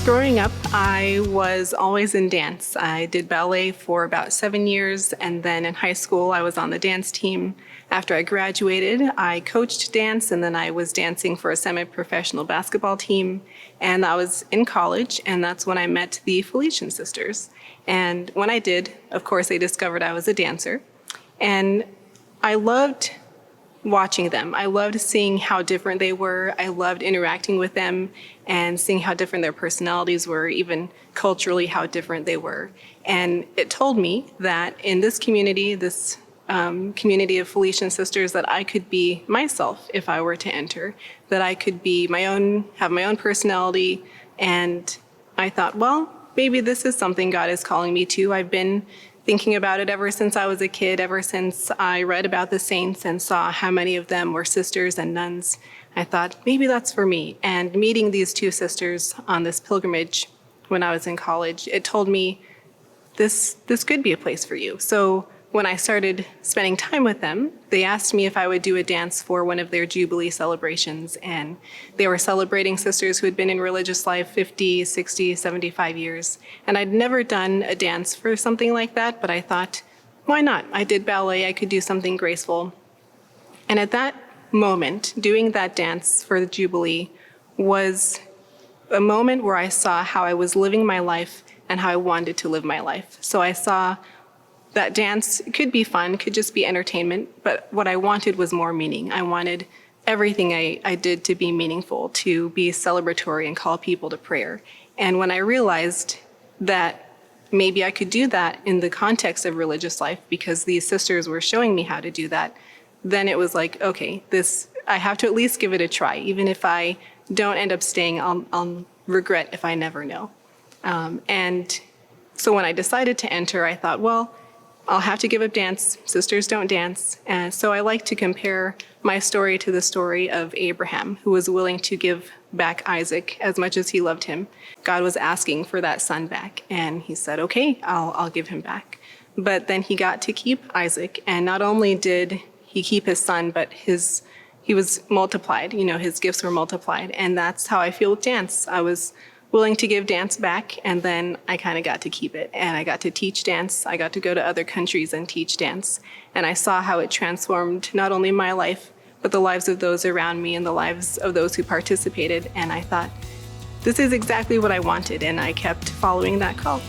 Growing up, I was always in dance. I did ballet for about 7 years, and then in high school, I was on the dance team. After I graduated, I coached dance, and then I was dancing for a semi-professional basketball team. And I was in college, and that's when I met the Felician sisters. And when I did, of course, they discovered I was a dancer. And I loved watching them. I loved seeing how different they were. I loved interacting with them and seeing how different their personalities were, even culturally how different they were. And it told me that in this community, community of Felician sisters, that I could be myself if I were to enter, that I could be have my own personality. And I thought, well, maybe this is something God is calling me to. I've been thinking about it ever since I was a kid, ever since I read about the saints and saw how many of them were sisters and nuns. I thought, maybe that's for me. And meeting these two sisters on this pilgrimage when I was in college, it told me this could be a place for you. So when I started spending time with them, they asked me if I would do a dance for one of their Jubilee celebrations. And they were celebrating sisters who had been in religious life 50, 60, 75 years. And I'd never done a dance for something like that, but I thought, why not? I did ballet, I could do something graceful. And at that moment, doing that dance for the Jubilee was a moment where I saw how I was living my life and how I wanted to live my life. So I saw that dance could be fun, could just be entertainment, but what I wanted was more meaning. I wanted everything I did to be meaningful, to be celebratory and call people to prayer. And when I realized that maybe I could do that in the context of religious life because these sisters were showing me how to do that, then it was like, okay, I have to at least give it a try. Even if I don't end up staying, I'll regret if I never know. And so when I decided to enter, I thought, well, I'll have to give up dance. Sisters don't dance. And so I like to compare my story to the story of Abraham, who was willing to give back Isaac as much as he loved him. God was asking for that son back, and he said, okay, I'll give him back. But then he got to keep Isaac, and not only did he keep his son, but he was multiplied. His gifts were multiplied, and that's how I feel with dance. I was willing to give dance back, and then I kind of got to keep it. And I got to teach dance. I got to go to other countries and teach dance. And I saw how it transformed not only my life, but the lives of those around me and the lives of those who participated. And I thought, this is exactly what I wanted, and I kept following that call.